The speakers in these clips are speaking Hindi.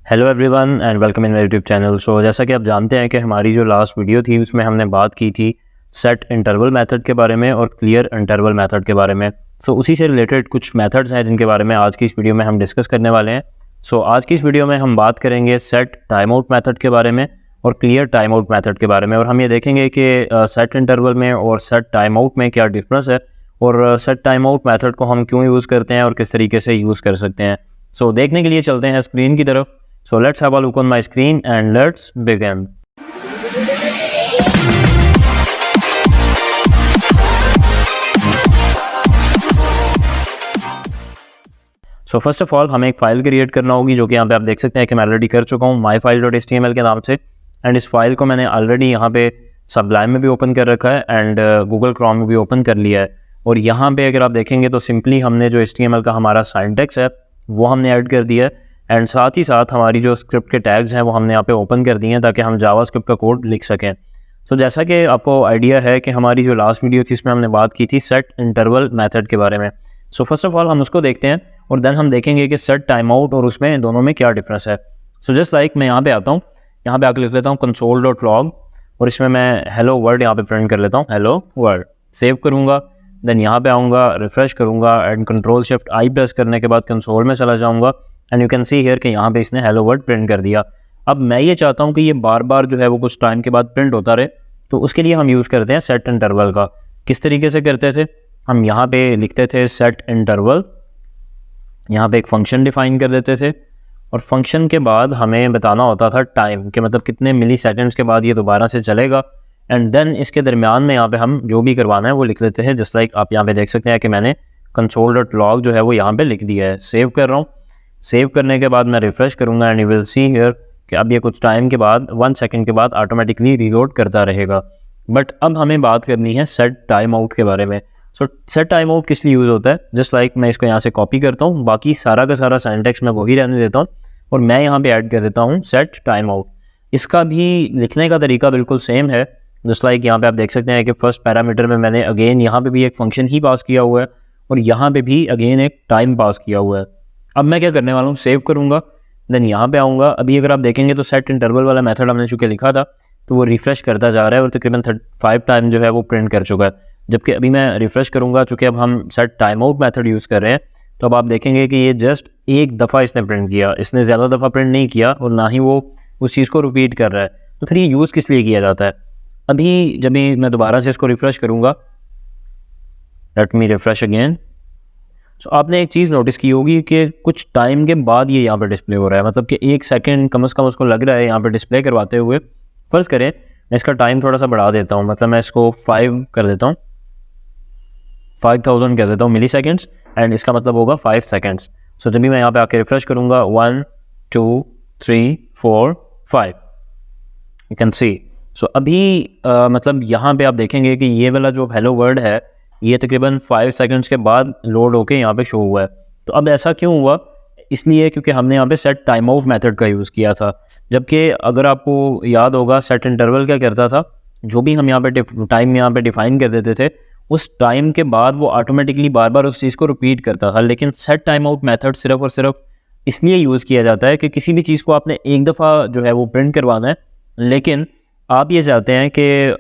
Hello everyone and welcome in my YouTube channel. So जैसा कि आप जानते हैं कि हमारी जो लास्ट वीडियो थी उसमें हमने बात की थी सेट इंटरवल मेथड के बारे में और क्लियर इंटरवल मेथड के बारे में। सो उसी से रिलेटेड कुछ मेथड्स हैं जिनके बारे में आज की इस वीडियो में हम डिस्कस करने वाले हैं। सो आज की इस वीडियो में हम बात करेंगे सेट टाइम आउट मेथड के बारे में और क्लियर टाइम आउट मेथड के बारे में, और हम ये देखेंगे कि सेट इंटरवल में और सेट टाइम आउट में क्या डिफरेंस है और सेट टाइम आउट मेथड को हम क्यों यूज़ करते हैं और किस तरीके से यूज़ कर सकते हैं। सो देखने के लिए चलते हैं स्क्रीन की तरफ। So let's have a look on my screen and let's begin. So first of all हमें एक फाइल क्रिएट करना होगी, जो कि यहाँ पे आप देख सकते हैं कि मैं ऑलरेडी कर चुका हूँ myfile.html के नाम से। एंड इस फाइल को मैंने ऑलरेडी यहाँ पे सबलाइम में भी ओपन कर रखा है एंड गूगल क्रोम में भी ओपन कर लिया है। और यहाँ पे अगर आप देखेंगे तो सिंपली हमने जो HTML का हमारा सिंटैक्स है वो हमने ऐड कर दिया है एंड साथ ही साथ हमारी जो स्क्रिप्ट के टैग्स हैं वो हमने यहाँ पे ओपन कर दिए हैं ताकि हम जावास्क्रिप्ट का कोड लिख सकें। सो जैसा कि आपको आइडिया है कि हमारी जो लास्ट वीडियो थी इसमें हमने बात की थी सेट इंटरवल मेथड के बारे में। सो फर्स्ट ऑफ ऑल हम उसको देखते हैं और देन हम देखेंगे कि सेट टाइम आउट और उसमें दोनों में क्या डिफरेंस है। सो जस्ट लाइक मैं यहाँ पे आता हूँ, यहाँ पे आकर लिख लेता हूँ console.log और इसमें मैं हेलो वर्ड यहाँ पे प्रिंट कर लेता हूँ, हेलो वर्ड। सेव करूँगा, देन यहाँ पे आऊँगा, रिफ्रेश करूँगा एंड Ctrl+Shift+I प्रेस करने के बाद कंसोल में चला जाऊँगा and you can see here कि यहाँ पे इसने हेलो वर्ड प्रिंट कर दिया। अब मैं ये चाहता हूँ कि ये बार बार जो है वो कुछ टाइम के बाद प्रिंट होता रहे, तो उसके लिए हम यूज़ करते हैं सेट इंटरवल का। किस तरीके से करते थे, हम यहाँ पे लिखते थे सेट इंटरवल, यहाँ पे एक फंक्शन डिफाइन कर देते थे और फंक्शन के बाद हमें बताना होता था टाइम के, मतलब कितने मिली सेकेंड्स के बाद ये दोबारा से चलेगा। एंड देन इसके दरमियान में यहाँ पे हम जो भी करवाना है वो लिख देते हैं। जस्ट लाइक आप यहाँ पे देख सकते हैं कि मैंने console.log जो है वो यहाँ पे लिख दिया है। सेव कर रहा हूँ, सेव करने के बाद मैं रिफ्रेश करूँगा and you will see here कि अब ये कुछ टाइम के बाद 1 सेकंड के बाद ऑटोमेटिकली रीलोड करता रहेगा। बट अब हमें बात करनी है सेट टाइम आउट के बारे में। सो सेट टाइम आउट किस लिए यूज़ होता है, जस्ट लाइक मैं इसको यहाँ से कॉपी करता हूँ, बाकी सारा का सारा सिंटैक्स मैं वही रहने देता हूँ और मैं यहाँ पे ऐड कर देता हूँ सेट टाइम आउट। इसका भी लिखने का तरीका बिल्कुल सेम है। जस्ट लाइक यहाँ पे आप देख सकते हैं कि फर्स्ट पैरामीटर में मैंने अगेन यहाँ पे भी एक फंक्शन ही पास किया हुआ है और यहाँ पे भी अगेन एक टाइम पास किया हुआ है। अब मैं क्या करने वाला हूँ, सेव करूँगा, देन यहाँ पे आऊँगा। अभी अगर आप देखेंगे तो सेट इंटरवल वाला मेथड हमने चूँकि लिखा था तो वो रिफ्रेश करता जा रहा है और तकरीबन 35 टाइम जो है वो प्रिंट कर चुका है। जबकि अभी मैं रिफ्रेश करूँगा, चूँकि अब हम set time out method use कर रहे हैं, तो अब आप देखेंगे कि ये जस्ट एक दफ़ा इसने प्रिंट किया, इसने ज़्यादा दफ़ा प्रिंट नहीं किया और ना ही वो उस चीज़ को रिपीट कर रहा है। तो फिर ये यूज़ किस लिए किया जाता है। अभी जब मैं दोबारा से इसको रिफ्रेश करूँगा, लेट मी रिफ्रेश अगेन। सो आपने एक चीज़ नोटिस की होगी कि कुछ टाइम के बाद ये यहाँ पे डिस्प्ले हो रहा है, मतलब कि 1 सेकंड कम से कम उसको लग रहा है यहाँ पे डिस्प्ले करवाते हुए। फ़र्ज़ करें मैं इसका टाइम थोड़ा सा बढ़ा देता हूँ, मतलब मैं इसको 5 कर देता हूँ, 5000 कर देता हूँ मिली सेकेंड्स एंड इसका मतलब होगा 5 सेकेंड्स। सो जब भी मैं यहाँ पे आके रिफ्रेश करूँगा 1 2 3 4 5 यू कैन सी। सो अभी मतलब यहाँ पे आप देखेंगे कि ये वाला जो हेलो वर्ड है ये तकरीबन 5 सेकंड्स के बाद लोड होके यहाँ पे शो हुआ है। तो अब ऐसा क्यों हुआ, इसलिए क्योंकि हमने यहाँ पे सेट टाइम आउट मेथड का यूज़ किया था। जबकि अगर आपको याद होगा सेट इंटरवल क्या करता था, जो भी हम यहाँ पे टाइम यहाँ पे डिफाइन कर देते थे उस टाइम के बाद वो ऑटोमेटिकली बार बार उस चीज़ को रिपीट करता था। लेकिन सेट टाइम आउट मेथड सिर्फ और सिर्फ इसलिए यूज़ किया जाता है कि किसी भी चीज़ को आपने एक दफ़ा जो है वो प्रिंट करवाना है, लेकिन आप ये चाहते हैं कि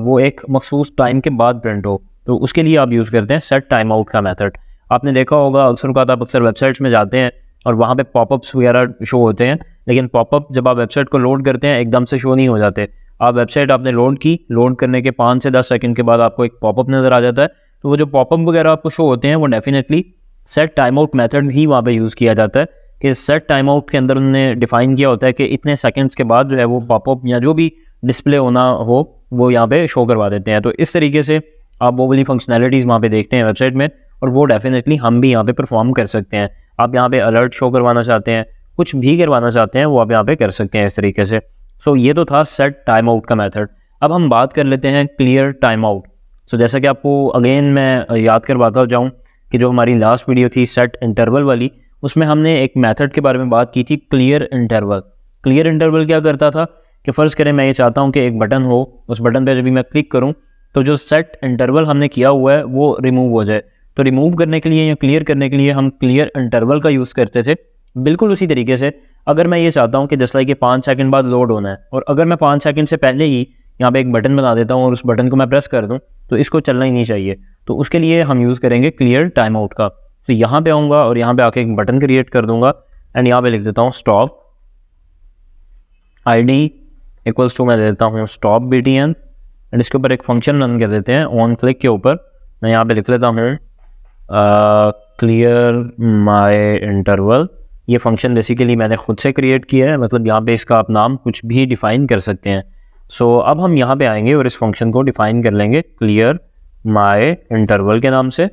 वो एक मखसूस टाइम के बाद प्रिंट हो, तो उसके लिए आप यूज़ करते हैं सेट टाइम आउट का मेथड। आपने देखा होगा अक्सर का आप अक्सर वेबसाइट्स में जाते हैं और वहाँ पे पॉपअप्स वगैरह शो होते हैं, लेकिन पॉपअप जब आप वेबसाइट को लोड करते हैं एकदम से शो नहीं हो जाते। आप वेबसाइट आपने लोड की, लोड करने के 5 से 10 सेकंड के बाद आपको एक पॉपअप नज़र आ जाता है, तो वो जो पॉपअप वगैरह आपको शो होते हैं वो definitely set time out method ही वहाँ पे यूज़ किया जाता है। कि सेट टाइम आउट के अंदर उन्होंने डिफाइन किया होता है कि इतने सेकंड्स के बाद जो है वो पॉपअप या जो भी डिस्प्ले होना हो वो यहाँ पे शो करवा देते हैं। तो इस तरीके से आप वो वाली फंक्शनैलिटीज़ वहाँ पे देखते हैं वेबसाइट में, और वो डेफिनेटली हम भी यहाँ पे परफॉर्म कर सकते हैं। आप यहाँ पे अलर्ट शो करवाना चाहते हैं, कुछ भी करवाना चाहते हैं, वो आप यहाँ पे कर सकते हैं इस तरीके से। सो ये तो था सेट टाइम आउट का मेथड। अब हम बात कर लेते हैं क्लियर टाइम आउट। सो जैसा कि आपको अगेन मैं याद करवाता जाऊँ कि जो हमारी लास्ट वीडियो थी सेट इंटरवल वाली, उसमें हमने एक मेथड के बारे में बात की थी क्लियर इंटरवल। क्लियर इंटरवल क्या करता था कि फ़र्ज़ करें मैं ये चाहता हूँ कि एक बटन हो, उस बटन पे जब भी मैं क्लिक करूँ तो जो सेट इंटरवल हमने किया हुआ है वो रिमूव हो जाए। तो रिमूव करने के लिए या क्लियर करने के लिए हम क्लियर इंटरवल का यूज़ करते थे। बिल्कुल उसी तरीके से अगर मैं ये चाहता हूँ कि जस्ट लाइक ये 5 सेकंड बाद लोड होना है, और अगर मैं 5 सेकंड से पहले ही यहाँ पे एक बटन बना देता हूँ और उस बटन को मैं प्रेस कर दूँ तो इसको चलना ही नहीं चाहिए। तो उसके लिए हम यूज़ करेंगे क्लियर टाइम आउट का। तो यहाँ पे आऊँगा और यहाँ पे आके एक बटन क्रिएट कर दूंगा एंड यहाँ पे लिख देता हूँ स्टॉप ID इक्वल्स टू मैं दे देता हूँ स्टॉप BTN एंड इसके ऊपर एक फंक्शन रन कर देते हैं ऑन क्लिक के ऊपर। मैं यहाँ पे लिख लेता हूँ क्लियर माई इंटरवल। ये फंक्शन बेसिकली मैंने खुद से क्रिएट किया है, मतलब यहाँ पे इसका आप नाम कुछ भी डिफ़ाइन कर सकते हैं। सो अब हम यहाँ पे आएंगे और इस फंक्शन को डिफ़ाइन कर लेंगे क्लियर माई इंटरवल के नाम से।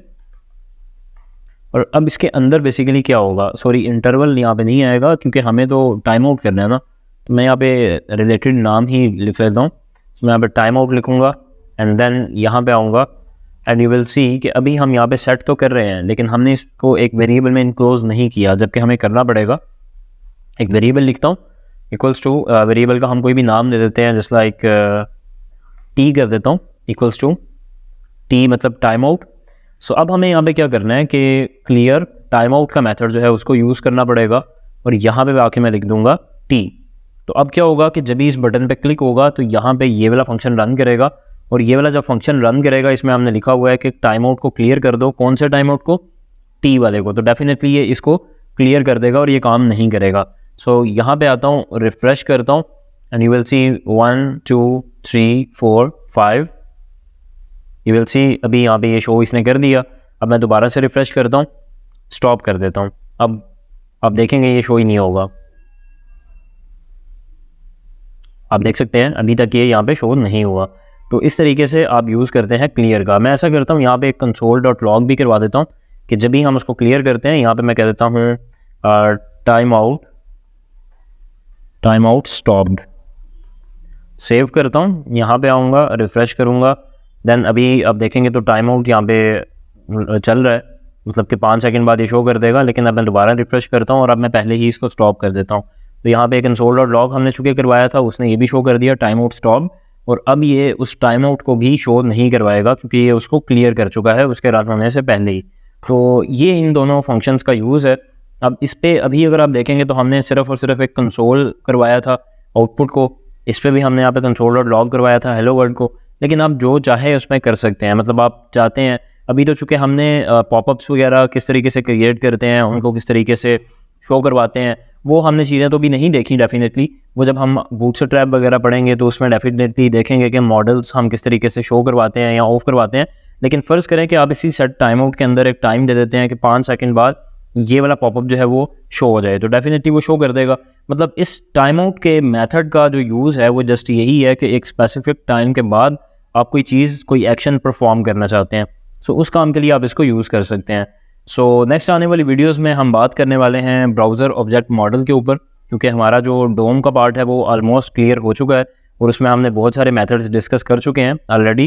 और अब इसके अंदर बेसिकली क्या होगा, सॉरी इंटरवल यहाँ पे नहीं आएगा क्योंकि हमें तो टाइम आउट करना है ना, तो मैं यहाँ पे रिलेटेड नाम ही लिख लेता हूँ। मैं यहाँ पे टाइम आउट लिखूँगा एंड देन यहाँ पे आऊँगा एंड यू विल सी कि अभी हम यहाँ पे सेट तो कर रहे हैं लेकिन हमने इसको एक वेरिएबल में इनक्लोज नहीं किया, जबकि हमें करना पड़ेगा। एक वेरिएबल लिखता हूँ इक्वल्स टू, वेरिएबल का हम कोई भी नाम दे देते हैं, जस्ट लाइक टी कर देता हूँ इक्वल्स टू टी मतलब टाइम आउट। सो अब हमें यहाँ पे क्या करना है कि क्लियर टाइम आउट का मेथड जो है उसको यूज़ करना पड़ेगा और यहाँ पे आके मैं लिख दूंगा टी। तो अब क्या होगा कि जब भी इस बटन पे क्लिक होगा तो यहाँ पे ये वाला फंक्शन रन करेगा और ये वाला जब फंक्शन रन करेगा इसमें हमने लिखा हुआ है कि टाइम आउट को क्लियर कर दो। कौन से टाइम आउट को? टी वाले को। तो डेफिनेटली ये इसको क्लियर कर देगा और ये काम नहीं करेगा। सो यहाँ पे आता हूँ, रिफ्रेश करता हूँ and you will see 1 2 3 4 5 you will see अभी यहाँ पे ये शो इसने कर दिया। अब मैं दोबारा से रिफ्रेश करता हूँ, स्टॉप कर देता हूँ। अब आप देखेंगे ये शो ही नहीं होगा। आप देख सकते हैं अभी तक ये यहाँ पे शो नहीं हुआ। तो इस तरीके से आप यूज़ करते हैं क्लियर का। मैं ऐसा करता हूँ यहाँ पे एक console.log भी करवा देता हूँ कि जब भी हम उसको क्लियर करते हैं यहाँ पे मैं कह देता हूँ टाइम आउट स्टॉप्ड। सेव करता हूँ, यहाँ पे आऊँगा, रिफ्रेश करूँगा, देन अभी आप देखेंगे तो टाइम आउट यहाँ पे चल रहा है, मतलब कि 5 सेकंड बाद ये शो कर देगा। लेकिन अब मैं दोबारा रिफ्रेश करता हूँ और अब मैं पहले ही इसको स्टॉप कर देता हूँ। तो यहाँ पे console.log हमने चुके करवाया था, उसने ये भी शो कर दिया टाइम आउट स्टॉप, और अब ये उस टाइम आउट को भी शो नहीं करवाएगा क्योंकि ये उसको क्लियर कर चुका है उसके रन होने से पहले ही। तो ये इन दोनों फंक्शंस का यूज़ है। अब इस पर अभी अगर आप देखेंगे तो हमने सिर्फ और सिर्फ एक कंसोल करवाया था आउटपुट को, इस पर भी हमने यहाँ पे console.log करवाया था हेलो वर्ल्ड को। लेकिन आप जो चाहे उसमें कर सकते हैं, मतलब आप चाहते हैं अभी तो चूँकि हमने पॉपअप्स वगैरह किस तरीके से क्रिएट करते हैं, उनको किस तरीके से शो करवाते हैं, वो हमने चीज़ें तो भी नहीं देखी डेफिनेटली। वो जब हम बूटस्ट्रैप वगैरह पढ़ेंगे तो उसमें डेफिनेटली देखेंगे कि मॉडल्स हम किस तरीके से शो करवाते हैं या ऑफ करवाते हैं। लेकिन फ़र्ज़ करें कि आप इसी सेट टाइम आउट के अंदर एक टाइम दे देते हैं कि 5 सेकंड बाद ये वाला पॉपअप जो है वो शो हो जाए, तो डेफिनेटली वो शो कर देगा। मतलब इस टाइम आउट के मेथड का जो यूज़ है वो जस्ट यही है कि एक स्पेसिफिक टाइम के बाद आप कोई चीज़, कोई एक्शन परफॉर्म करना चाहते हैं, सो उस काम के लिए आप इसको यूज़ कर सकते हैं। सो नेक्स्ट आने वाली वीडियोस में हम बात करने वाले हैं ब्राउज़र ऑब्जेक्ट मॉडल के ऊपर, क्योंकि हमारा जो डोम का पार्ट है वो ऑलमोस्ट क्लियर हो चुका है और उसमें हमने बहुत सारे मेथड्स डिस्कस कर चुके हैं ऑलरेडी।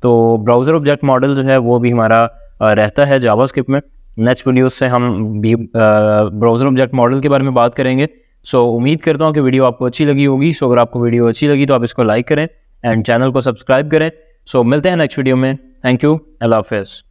तो ब्राउज़र ऑब्जेक्ट मॉडल जो है वो भी हमारा रहता है जावास्क्रिप्ट में। नेक्स्ट वीडियोस से हम भी ब्राउज़र ऑब्जेक्ट मॉडल के बारे में बात करेंगे। सो उम्मीद करता हूँ कि वीडियो आपको अच्छी लगी होगी। सो अगर आपको वीडियो अच्छी लगी तो आप इसको लाइक करें एंड चैनल को सब्सक्राइब करें। सो मिलते हैं नेक्स्ट वीडियो में। थैंक यू, अल्लाह हाफ़िज़।